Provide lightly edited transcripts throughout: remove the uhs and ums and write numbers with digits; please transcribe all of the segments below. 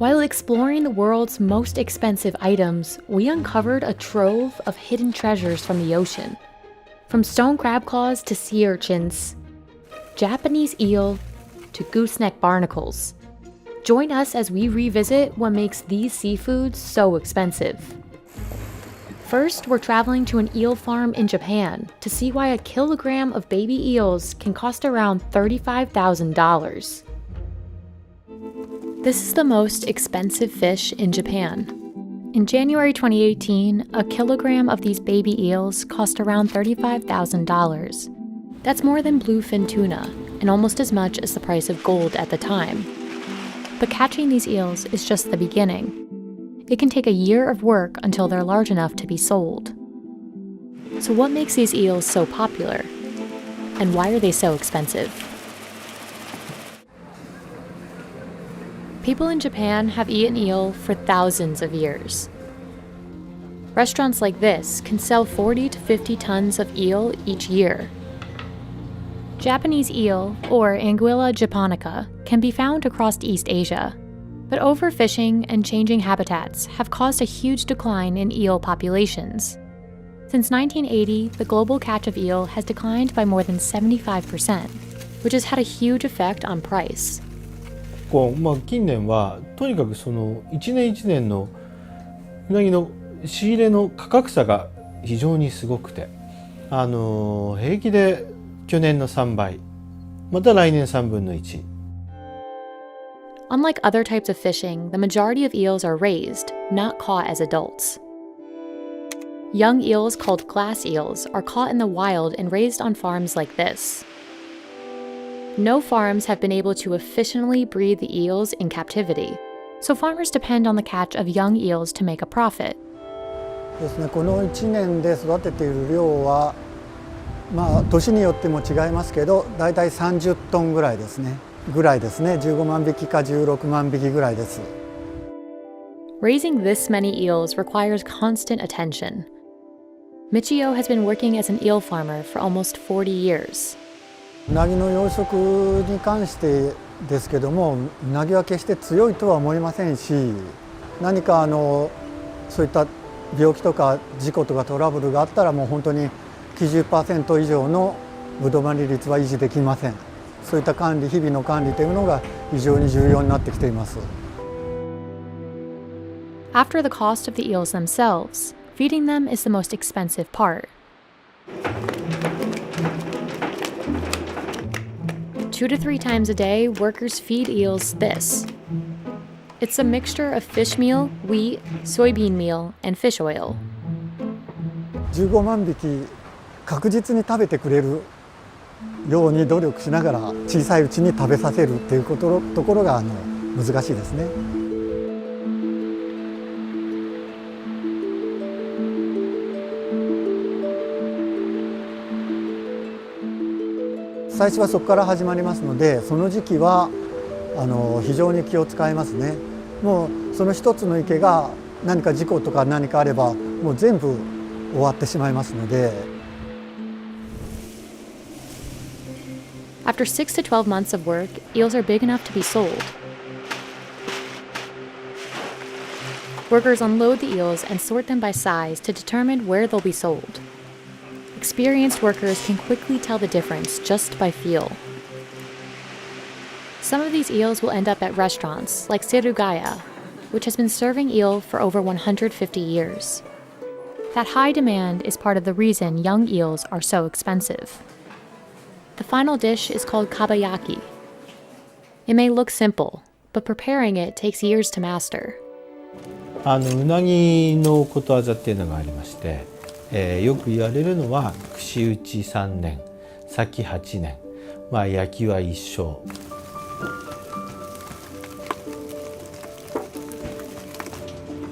While exploring the world's most expensive items, we uncovered a trove of hidden treasures from the ocean. From stone crab claws to sea urchins, Japanese eel to gooseneck barnacles. Join us as we revisit what makes these seafoods so expensive. First, we're traveling to an eel farm in Japan to see why a kilogram of baby eels can cost around $35,000. This is the most expensive fish in Japan. In January 2018, a kilogram of these baby eels cost around $35,000. That's more than bluefin tuna, and almost as much as the price of gold at the time. But catching these eels is just the beginning. It can take a year of work until they're large enough to be sold. So what makes these eels so popular? And why are they so expensive? People in Japan have eaten eel for thousands of years. Restaurants like this can sell 40 to 50 tons of eel each year. Japanese eel, or Anguilla japonica, can be found across East Asia. But overfishing and changing habitats have caused a huge decline in eel populations. Since 1980, the global catch of eel has declined by more than 75%, which has had a huge effect on price. 近年はとにかくその一年一年のうなぎの仕入れの価格差が非常にすごくて、平気で去年の3倍、また来年3分の1。Unlike other types of fishing, the majority of eels are raised, not caught as adults. Young eels called glass eels are caught in the wild and raised on farms like this. No farms have been able to efficiently breed the eels in captivity, so farmers depend on the catch of young eels to make a profit. ですね、この1年で育てている量は、年によっても違いますけど、だいたい30トンぐらいですね。15万匹か16万匹ぐらいです。Raising this many eels requires constant attention. Michio has been working as an eel farmer for almost 40 years. うなぎの養殖に関してですけども、うなぎは決して強いとは思いませんし、何かそういった病気とか事故とかトラブルがあったらもう本当に 90% 以上のぶどまり率は維持できません。そういった日々の管理というのが非常に重要になってきています。After the cost of the eels themselves, feeding them is the most expensive part. 2 to 3 times a day, workers feed eels this. It's a mixture of fish meal, wheat, soybean meal, and fish oil. 15万匹確実に食べてくれるように努力しながら小さいうちに食べさせるっていうところが難しいですね。最初はそこから始まりますので、その時期は非常に気を使いますね。もうその一つの池が何か事故とか何かあればもう全部終わってしまいますので。After 6 to 12 months of work, eels are big enough to be sold. Workers unload the eels and sort them by size to determine where they'll be sold. Experienced workers can quickly tell the difference just by feel. Some of these eels will end up at restaurants like Serugaya, which has been serving eel for over 150 years. That high demand is part of the reason young eels are so expensive. The final dish is called kabayaki. It may look simple, but preparing it takes years to master. うなぎのことわざっていうのがありまして、よく言われるのは串打ち3年、裂き8年、焼きは一生。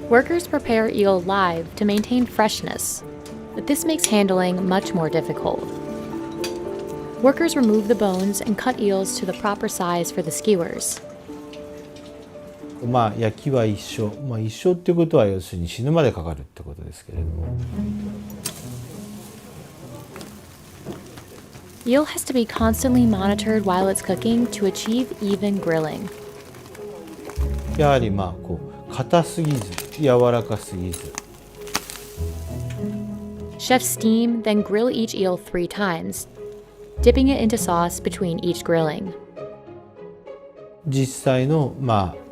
Workers prepare eel live to maintain freshness, but this makes handling much more difficult. Workers remove the bones and cut eels to the proper size for the skewers. 焼きは一生、一生っていうことは要するに死ぬまでかかるってことですけれども。Eel has to be constantly monitored while it's cooking to achieve even grilling. やはり硬すぎず柔らかすぎず。 Chefs steam, then grill each eel 3 times, dipping it into sauce between each grilling. 実際の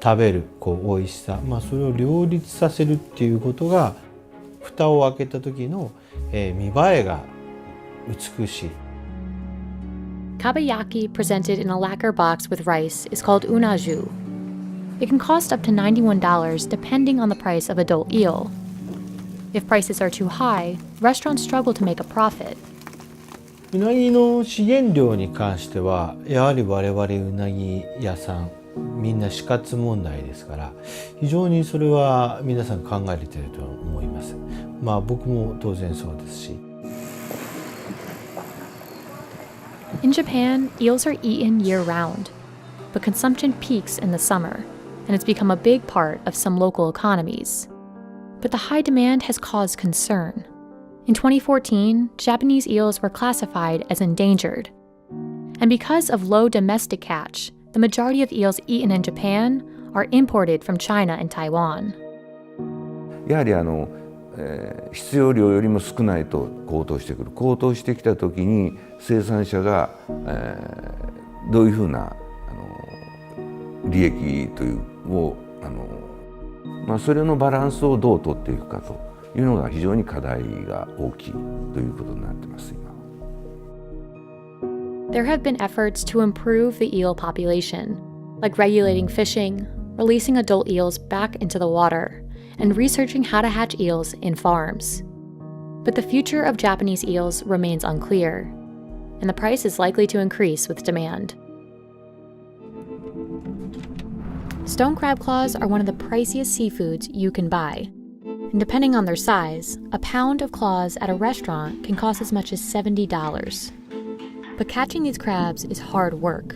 食べる美味しさ、それを両立させるっていうことが蓋を開けた時の見栄えが美しい。 Kabayaki presented in a lacquer box with rice is called unaju. It can cost up to $91 depending on the price of adult eel. If prices are too high, restaurants struggle to make a profit. うなぎの資源量に関してはやはり我々うなぎ屋さんみんな死活問題ですから、非常にそれは皆さん考えていると思います。僕も当然そうですし。 In Japan, eels are eaten year-round, but consumption peaks in the summer, and it's become a big part of some local economies. But the high demand has caused concern. In 2014, Japanese eels were classified as endangered. And because of low domestic catch, the majority of eels eaten in Japan are imported from China and Taiwan. やはり必要量よりも少ないと高騰してくる。高騰してきた時に生産者が、どういうふうな利益というをそれのバランスをどう取っていくかというのが非常に課題が大きいということになっています今。 There have been efforts to improve the eel population, like regulating fishing, releasing adult eels back into the water, and researching how to hatch eels in farms. But the future of Japanese eels remains unclear, and the price is likely to increase with demand. Stone crab claws are one of the priciest seafoods you can buy. And depending on their size, a pound of claws at a restaurant can cost as much as $70. But catching these crabs is hard work.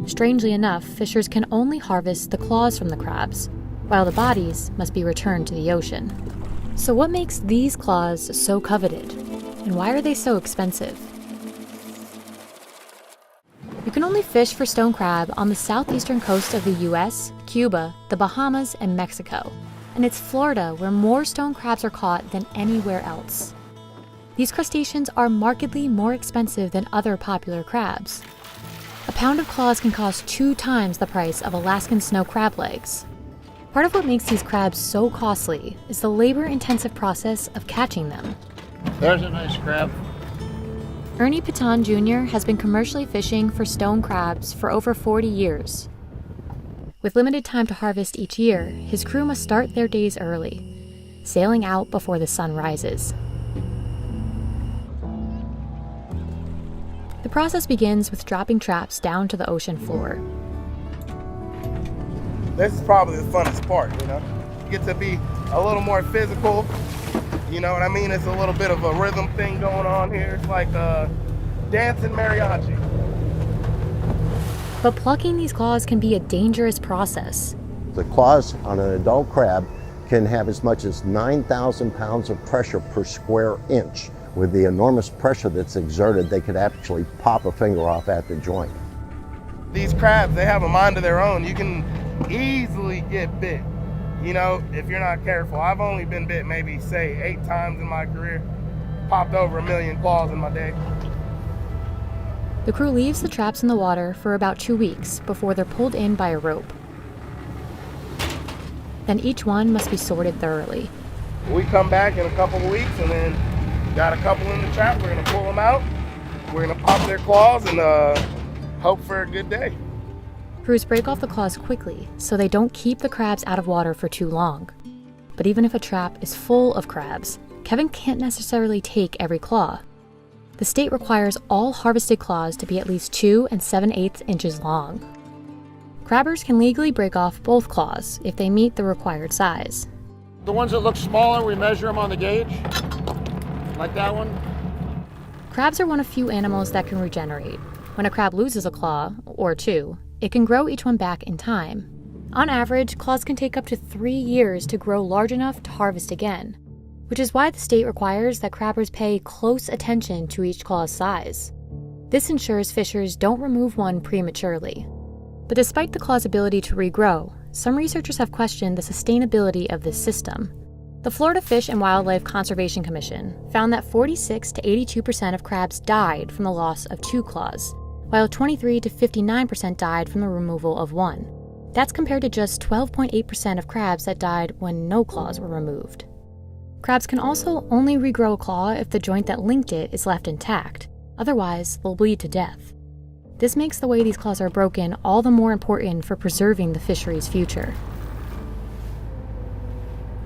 Strangely enough, fishers can only harvest the claws from the crabs, while the bodies must be returned to the ocean. So what makes these claws so coveted? And why are they so expensive? You can only fish for stone crab on the southeastern coast of the US, Cuba, the Bahamas, and Mexico. And it's Florida where more stone crabs are caught than anywhere else. These crustaceans are markedly more expensive than other popular crabs. A pound of claws can cost 2 times the price of Alaskan snow crab legs. Part of what makes these crabs so costly is the labor-intensive process of catching them. There's a nice crab. Ernie Piton Jr. has been commercially fishing for stone crabs for over 40 years. With limited time to harvest each year, his crew must start their days early, sailing out before the sun rises. The process begins with dropping traps down to the ocean floor. This is probably the funnest part, you know? You get to be a little more physical, you know what I mean? It's a little bit of a rhythm thing going on here. It's like dancing mariachi. But plucking these claws can be a dangerous process. The claws on an adult crab can have as much as 9,000 pounds of pressure per square inch. With the enormous pressure that's exerted, they could actually pop a finger off at the joint. These crabs, they have a mind of their own. You can easily get bit, you know, if you're not careful. I've only been bit maybe, say, 8 times in my career. Popped over 1 million claws in my day. The crew leaves the traps in the water for about 2 weeks before they're pulled in by a rope. Then each one must be sorted thoroughly. We come back in a couple of weeks and then got a couple in the trap. We're gonna pull them out. We're gonna pop their claws and hope for a good day. Crews break off the claws quickly so they don't keep the crabs out of water for too long. But even if a trap is full of crabs, Kevin can't necessarily take every claw. The state requires all harvested claws to be at least 2 7/8 inches long. Crabbers can legally break off both claws if they meet the required size. The ones that look smaller, we measure them on the gauge, like that one. Crabs are one of few animals that can regenerate. When a crab loses a claw, or 2, it can grow each one back in time. On average, claws can take up to 3 years to grow large enough to harvest again, which is why the state requires that crabbers pay close attention to each claw's size. This ensures fishers don't remove one prematurely. But despite the claw's ability to regrow, some researchers have questioned the sustainability of this system. The Florida Fish and Wildlife Conservation Commission found that 46 to 82% of crabs died from the loss of 2 claws, while 23 to 59% died from the removal of 1. That's compared to just 12.8% of crabs that died when no claws were removed. Crabs can also only regrow a claw if the joint that linked it is left intact. Otherwise, they'll bleed to death. This makes the way these claws are broken all the more important for preserving the fishery's future.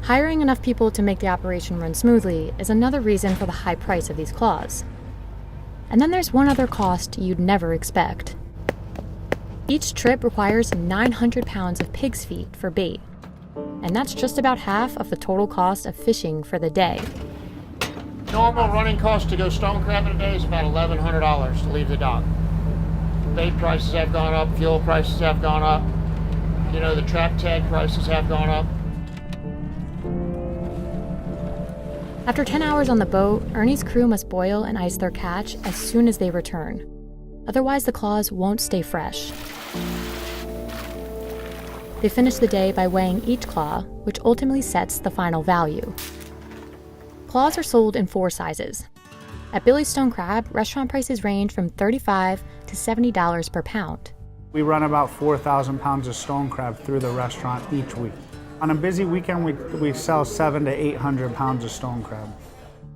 Hiring enough people to make the operation run smoothly is another reason for the high price of these claws. And then there's one other cost you'd never expect. Each trip requires 900 pounds of pig's feet for bait, and that's just about half of the total cost of fishing for the day. Normal running cost to go stone crabbing a day is about $1,100 to leave the dock. Bait prices have gone up, fuel prices have gone up, the trap tag prices have gone up. After 10 hours on the boat, Ernie's crew must boil and ice their catch as soon as they return. Otherwise, the claws won't stay fresh. They finish the day by weighing each claw, which ultimately sets the final value. Claws are sold in 4 sizes. At Billy's Stone Crab, restaurant prices range from $35 to $70 per pound. We run about 4,000 pounds of stone crab through the restaurant each week. On a busy weekend, we sell 700 to 800 pounds of stone crab.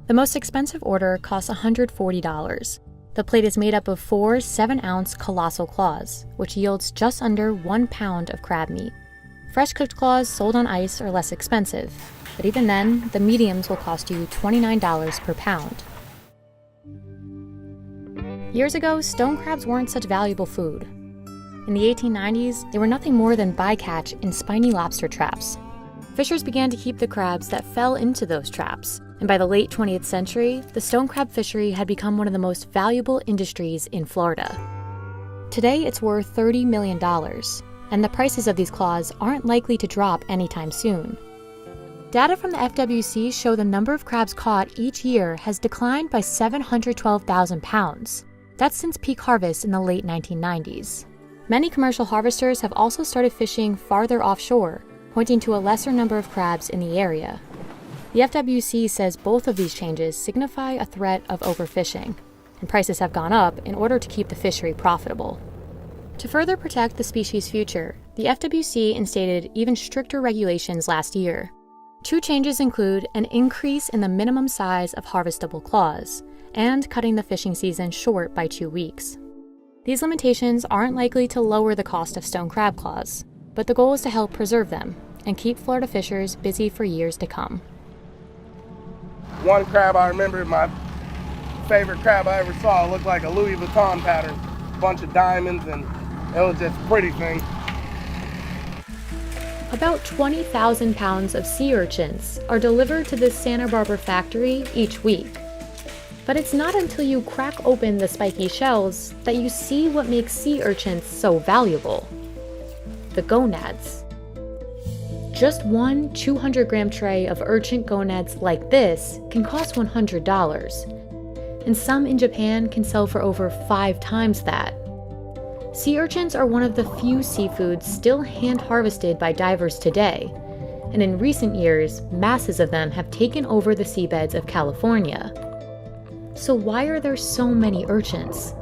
The most expensive order costs $140. The plate is made up of 4 7-ounce colossal claws, which yields just under 1 pound of crab meat. Fresh cooked claws sold on ice are less expensive, but even then, the mediums will cost you $29 per pound. Years ago, stone crabs weren't such valuable food. In the 1890s, they were nothing more than bycatch in spiny lobster traps. Fishers began to keep the crabs that fell into those traps, and by the late 20th century, the stone crab fishery had become one of the most valuable industries in Florida. Today, it's worth $30 million, and the prices of these claws aren't likely to drop anytime soon. Data from the FWC show the number of crabs caught each year has declined by 712,000 pounds. That's since peak harvest in the late 1990s. Many commercial harvesters have also started fishing farther offshore, pointing to a lesser number of crabs in the area. The FWC says both of these changes signify a threat of overfishing, and prices have gone up in order to keep the fishery profitable. To further protect the species' future, the FWC instated even stricter regulations last year. 2 changes include an increase in the minimum size of harvestable claws and cutting the fishing season short by 2 weeks. These limitations aren't likely to lower the cost of stone crab claws, but the goal is to help preserve them and keep Florida fishers busy for years to come. One crab I remember, my favorite crab I ever saw, looked like a Louis Vuitton pattern, bunch of diamonds, and it was just a pretty thing. About 20,000 pounds of sea urchins are delivered to this Santa Barbara factory each week. But it's not until you crack open the spiky shells that you see what makes sea urchins so valuable: the gonads. Just one 200-gram tray of urchin gonads like this can cost $100, and some in Japan can sell for over 5 times that. Sea urchins are one of the few seafoods still hand-harvested by divers today, and in recent years, masses of them have taken over the seabeds of California. So why are there so many urchins?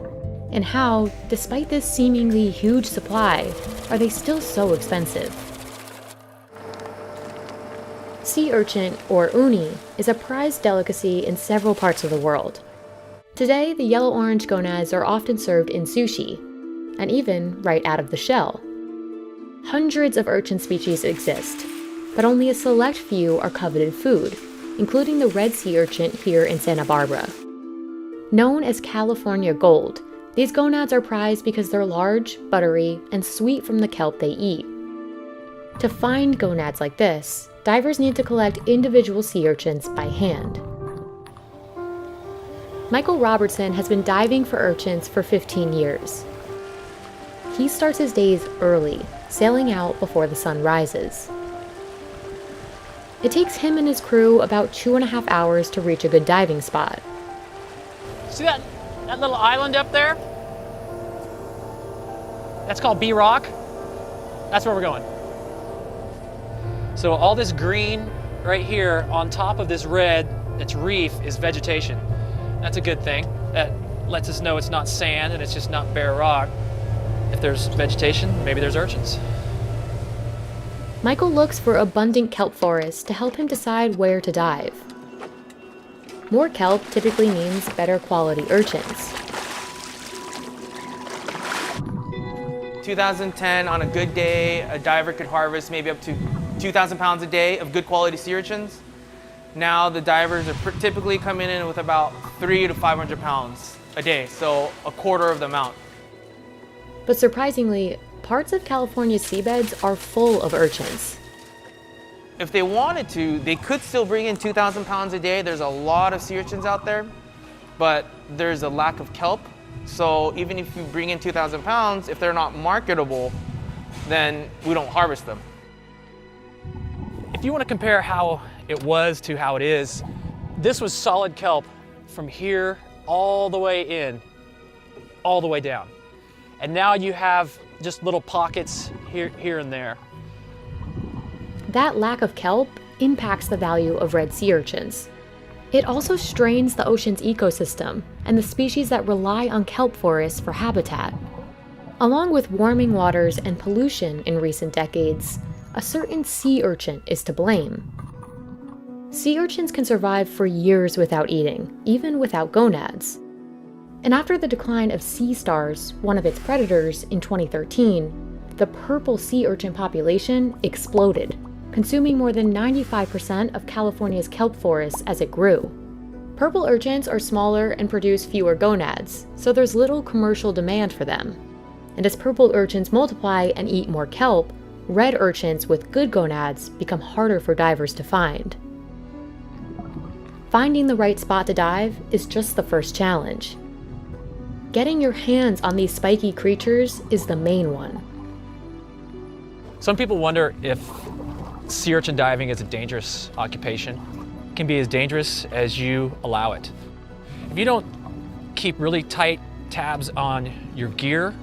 And how, despite this seemingly huge supply, are they still so expensive? Sea urchin, or uni, is a prized delicacy in several parts of the world. Today, the yellow-orange gonads are often served in sushi, and even right out of the shell. Hundreds of urchin species exist, but only a select few are coveted food, including the red sea urchin here in Santa Barbara. Known as California gold, these gonads are prized because they're large, buttery, and sweet from the kelp they eat. To find gonads like this, divers need to collect individual sea urchins by hand. Michael Robertson has been diving for urchins for 15 years. He starts his days early, sailing out before the sun rises. It takes him and his crew about 2.5 hours to reach a good diving spot. See that little island up there? That's called B Rock. That's where we're going. So all this green right here on top of this red that's reef is vegetation. That's a good thing. That lets us know it's not sand and it's just not bare rock. If there's vegetation, maybe there's urchins. Michael looks for abundant kelp forests to help him decide where to dive. More kelp typically means better quality urchins. 2010, on a good day, a diver could harvest maybe up to 2,000 pounds a day of good quality sea urchins. Now the divers are typically coming in with about 300 to 500 pounds a day, so a quarter of the amount. But surprisingly, parts of California's seabeds are full of urchins. If they wanted to, they could still bring in 2,000 pounds a day. There's a lot of sea urchins out there, but there's a lack of kelp. So even if you bring in 2,000 pounds, if they're not marketable, then we don't harvest them. If you want to compare how it was to how it is, this was solid kelp from here all the way in, all the way down. And now you have just little pockets here and there. That lack of kelp impacts the value of red sea urchins. It also strains the ocean's ecosystem and the species that rely on kelp forests for habitat. Along with warming waters and pollution in recent decades, a certain sea urchin is to blame. Sea urchins can survive for years without eating, even without gonads. And after the decline of sea stars, one of its predators, in 2013, the purple sea urchin population exploded, consuming more than 95% of California's kelp forests as it grew. Purple urchins are smaller and produce fewer gonads, so there's little commercial demand for them. And as purple urchins multiply and eat more kelp, red urchins with good gonads become harder for divers to find. Finding the right spot to dive is just the first challenge. Getting your hands on these spiky creatures is the main one. Some people wonder if sea urchin diving is a dangerous occupation. It can be as dangerous as you allow it. If you don't keep really tight tabs on your gear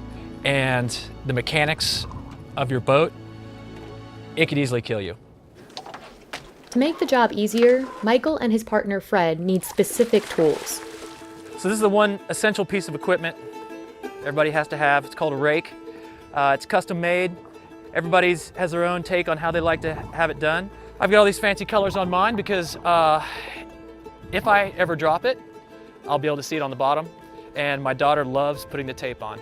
and the mechanics of your boat, it could easily kill you. To make the job easier, Michael and his partner Fred need specific tools. So this is the one essential piece of equipment everybody has to have. It's called a rake. It's custom made. Everybody has their own take on how they like to have it done. I've got all these fancy colors on mine because if I ever drop it, I'll be able to see it on the bottom. And my daughter loves putting the tape on.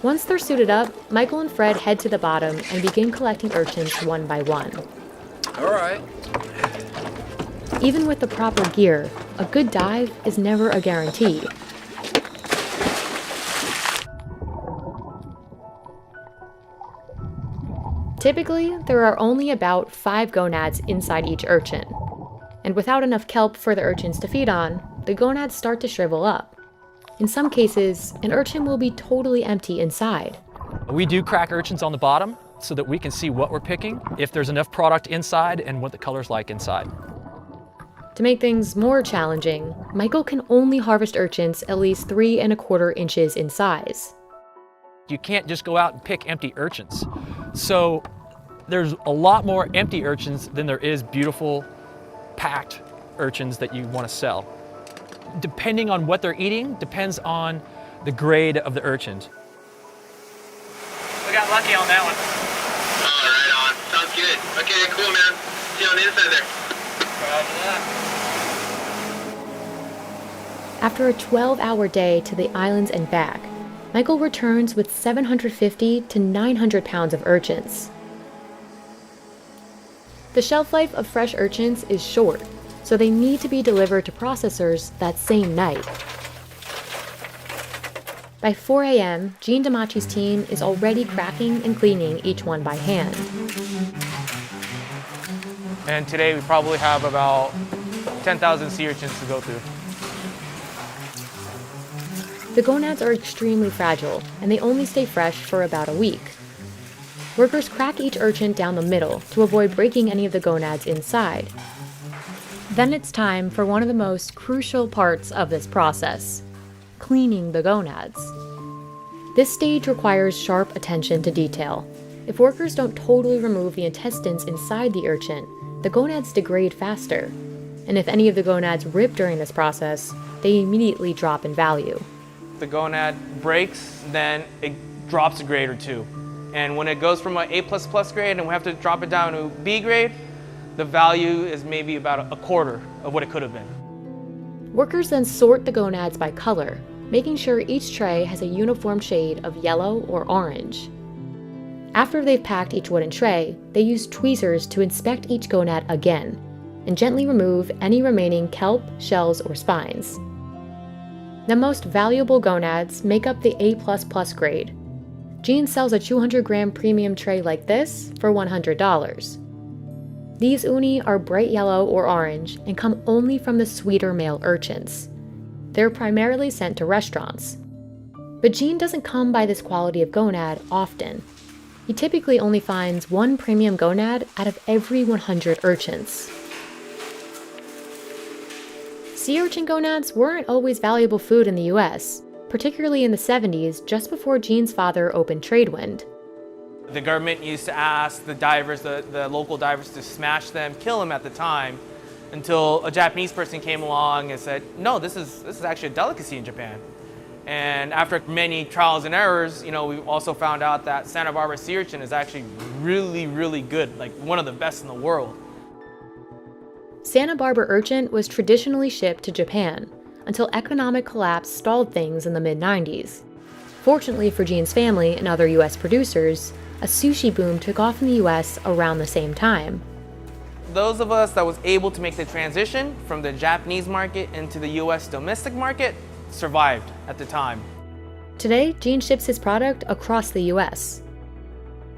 Once they're suited up, Michael and Fred head to the bottom and begin collecting urchins one by one. All right. Even with the proper gear, a good dive is never a guarantee. Typically, there are only about 5 gonads inside each urchin. And without enough kelp for the urchins to feed on, the gonads start to shrivel up. In some cases, an urchin will be totally empty inside. We do crack urchins on the bottom so that we can see what we're picking, if there's enough product inside and what the color's like inside. To make things more challenging, Michael can only harvest urchins at least 3 1/4 inches in size. You can't just go out and pick empty urchins. So there's a lot more empty urchins than there is beautiful, packed urchins that you want to sell. Depending on what they're eating, depends on the grade of the urchins. We got lucky on that one. Oh, right on. Sounds good. Okay, cool, man. See you on the inside there. Roger that. After a 12-hour day to the islands and back, Michael returns with 750 to 900 pounds of urchins. The shelf life of fresh urchins is short, so they need to be delivered to processors that same night. By 4 a.m., Gene Damachi's team is already cracking and cleaning each one by hand. And today we probably have about 10,000 sea urchins to go through. The gonads are extremely fragile, and they only stay fresh for about a week. Workers crack each urchin down the middle to avoid breaking any of the gonads inside. Then it's time for one of the most crucial parts of this process, cleaning the gonads. This stage requires sharp attention to detail. If workers don't totally remove the intestines inside the urchin, the gonads degrade faster. And if any of the gonads rip during this process, they immediately drop in value. If the gonad breaks, then it drops a grade or two. And when it goes from an A++ grade and we have to drop it down to B grade, the value is maybe about a quarter of what it could have been. Workers then sort the gonads by color, making sure each tray has a uniform shade of yellow or orange. After they've packed each wooden tray, they use tweezers to inspect each gonad again and gently remove any remaining kelp, shells, or spines. The most valuable gonads make up the A++ grade. Gene sells a 200-gram premium tray like this for $100. These uni are bright yellow or orange and come only from the sweeter male urchins. They're primarily sent to restaurants. But Gene doesn't come by this quality of gonad often. He typically only finds one premium gonad out of every 100 urchins. Sea urchin gonads weren't always valuable food in the US, particularly in the 70s, just before Gene's father opened Tradewind. The government used to ask the divers, the local divers, to smash them, kill them at the time, until a Japanese person came along and said, no, this is actually a delicacy in Japan. And after many trials and errors, we also found out that Santa Barbara sea urchin is actually really, really good, like one of the best in the world. Santa Barbara urchin was traditionally shipped to Japan until economic collapse stalled things in the mid-90s. Fortunately for Gene's family and other US producers, a sushi boom took off in the US around the same time. Those of us that was able to make the transition from the Japanese market into the US domestic market survived at the time. Today, Gene ships his product across the US.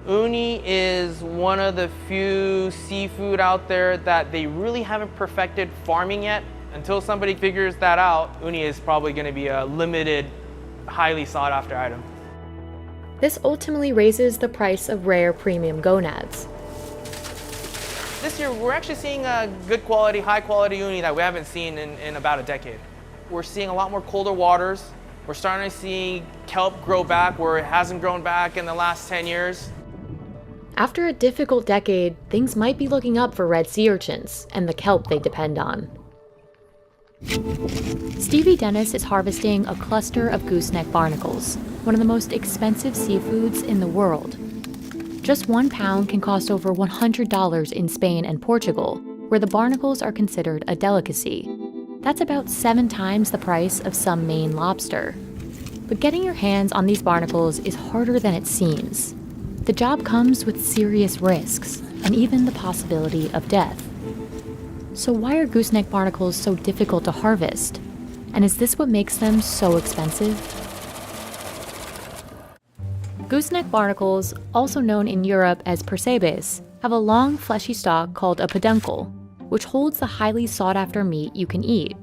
Uni is one of the few seafood out there that they really haven't perfected farming yet. Until somebody figures that out, uni is probably going to be a limited, highly sought after item. This ultimately raises the price of rare premium gonads. This year, we're actually seeing a good quality, high quality uni that we haven't seen in about a decade. We're seeing a lot more colder waters. We're starting to see kelp grow back where it hasn't grown back in the last 10 years. After a difficult decade, things might be looking up for red sea urchins and the kelp they depend on. Stevie Dennis is harvesting a cluster of gooseneck barnacles, one of the most expensive seafoods in the world. Just 1 pound can cost over $100 in Spain and Portugal, where the barnacles are considered a delicacy. That's about 7 times the price of some Maine lobster. But getting your hands on these barnacles is harder than it seems. The job comes with serious risks, and even the possibility of death. So why are gooseneck barnacles so difficult to harvest? And is this what makes them so expensive? Gooseneck barnacles, also known in Europe as Priciest, have a long fleshy stalk called a peduncle, which holds the highly sought-after meat you can eat.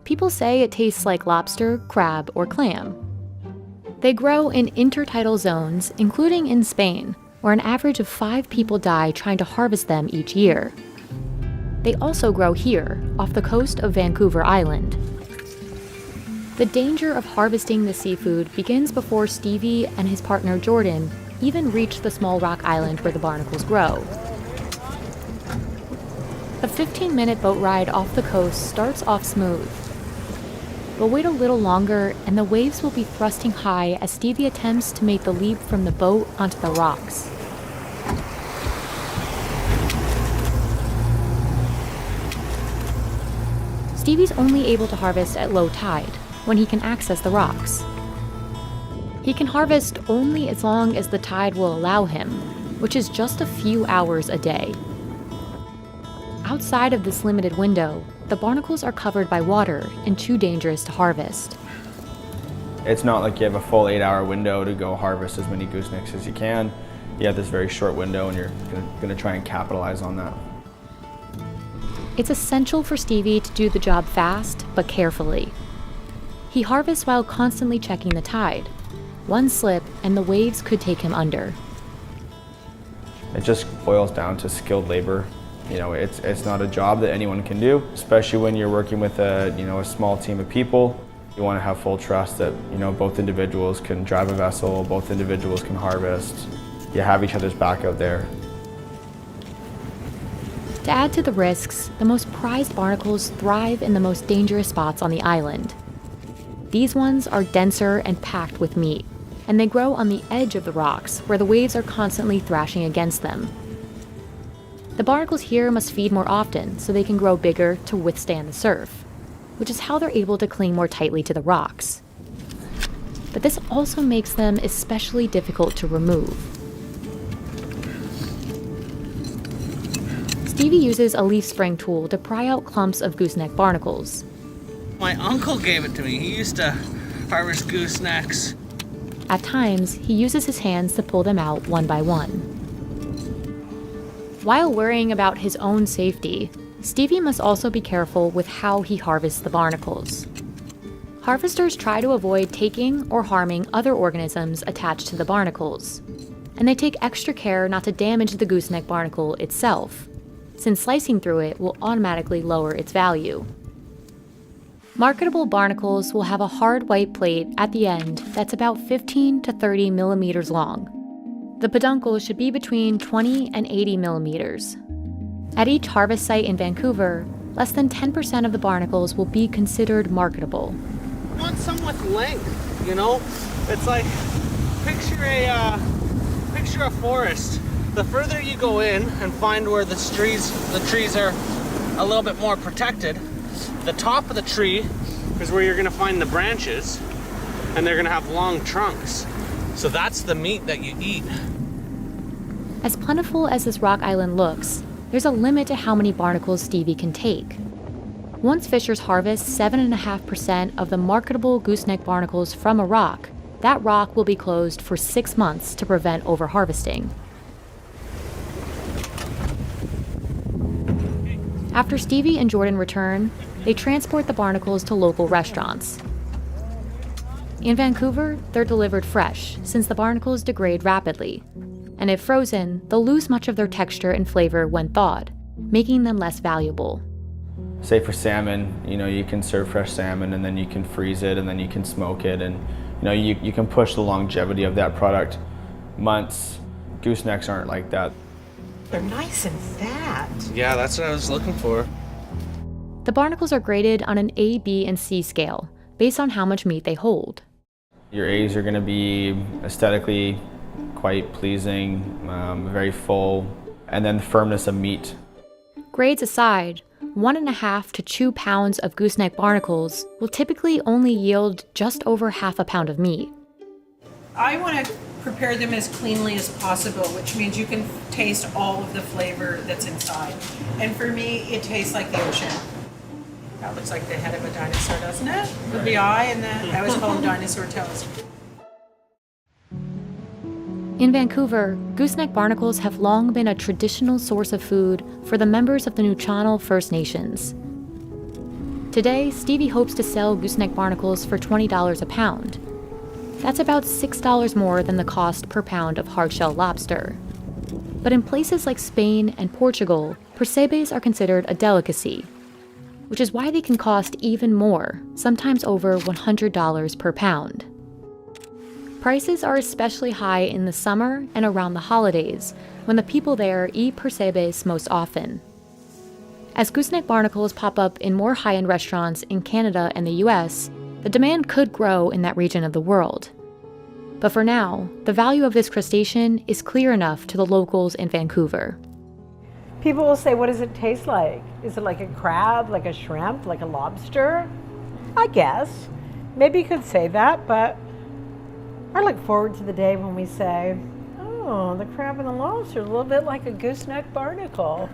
People say it tastes like lobster, crab, or clam. They grow in intertidal zones, including in Spain, where an average of 5 people die trying to harvest them each year. They also grow here, off the coast of Vancouver Island. The danger of harvesting the seafood begins before Stevie and his partner Jordan even reach the small rock island where the barnacles grow. A 15-minute boat ride off the coast starts off smooth. But wait a little longer and the waves will be thrusting high as Stevie attempts to make the leap from the boat onto the rocks. Stevie's only able to harvest at low tide, when he can access the rocks. He can harvest only as long as the tide will allow him, which is just a few hours a day. Outside of this limited window, the barnacles are covered by water and too dangerous to harvest. It's not like you have a full 8-hour window to go harvest as many goosenecks as you can. You have this very short window and you're going to try and capitalize on that. It's essential for Stevie to do the job fast, but carefully. He harvests while constantly checking the tide. One slip and the waves could take him under. It just boils down to skilled labor You know, it's not a job that anyone can do, especially when you're working with a small team of people. You want to have full trust that, both individuals can drive a vessel, both individuals can harvest. You have each other's back out there. To add to the risks, the most prized barnacles thrive in the most dangerous spots on the island. These ones are denser and packed with meat, and they grow on the edge of the rocks where the waves are constantly thrashing against them. The barnacles here must feed more often so they can grow bigger to withstand the surf, which is how they're able to cling more tightly to the rocks. But this also makes them especially difficult to remove. Stevie uses a leaf spring tool to pry out clumps of gooseneck barnacles. My uncle gave it to me. He used to harvest goosenecks. At times, he uses his hands to pull them out one by one. While worrying about his own safety, Stevie must also be careful with how he harvests the barnacles. Harvesters try to avoid taking or harming other organisms attached to the barnacles, and they take extra care not to damage the gooseneck barnacle itself, since slicing through it will automatically lower its value. Marketable barnacles will have a hard white plate at the end that's about 15 to 30 millimeters long. The peduncle should be between 20 and 80 millimeters. At each harvest site in Vancouver, less than 10% of the barnacles will be considered marketable. I want some with length, It's like, picture a forest. The further you go in and find where the trees are a little bit more protected, the top of the tree is where you're gonna find the branches, and they're gonna have long trunks. So that's the meat that you eat. As plentiful as this rock island looks, there's a limit to how many barnacles Stevie can take. Once fishers harvest 7.5% of the marketable gooseneck barnacles from a rock, that rock will be closed for 6 months to prevent overharvesting. After Stevie and Jordan return, they transport the barnacles to local restaurants. In Vancouver, they're delivered fresh, since the barnacles degrade rapidly. And if frozen, they'll lose much of their texture and flavor when thawed, making them less valuable. Say for salmon, you can serve fresh salmon and then you can freeze it and then you can smoke it, and you can push the longevity of that product months. Goosenecks aren't like that. They're nice and fat. Yeah, that's what I was looking for. The barnacles are graded on an A, B, and C scale, based on how much meat they hold. Your A's are going to be aesthetically quite pleasing, very full, and then the firmness of meat. Grades aside, 1.5 to 2 pounds of gooseneck barnacles will typically only yield just over half a pound of meat. I want to prepare them as cleanly as possible, which means you can taste all of the flavor that's inside. And for me, it tastes like the ocean. That looks like the head of a dinosaur, doesn't it? With the eye and I always call them dinosaur toes. In Vancouver, gooseneck barnacles have long been a traditional source of food for the members of the Nuu-chah-nulth First Nations. Today, Stevie hopes to sell gooseneck barnacles for $20 a pound. That's about $6 more than the cost per pound of hard-shell lobster. But in places like Spain and Portugal, percebes are considered a delicacy, which is why they can cost even more, sometimes over $100 per pound. Prices are especially high in the summer and around the holidays, when the people there eat percebes most often. As gooseneck barnacles pop up in more high-end restaurants in Canada and the US, the demand could grow in that region of the world. But for now, the value of this crustacean is clear enough to the locals in Vancouver. People will say, what does it taste like? Is it like a crab, like a shrimp, like a lobster? I guess. Maybe you could say that, but I look forward to the day when we say, oh, the crab and the lobster are a little bit like a gooseneck barnacle.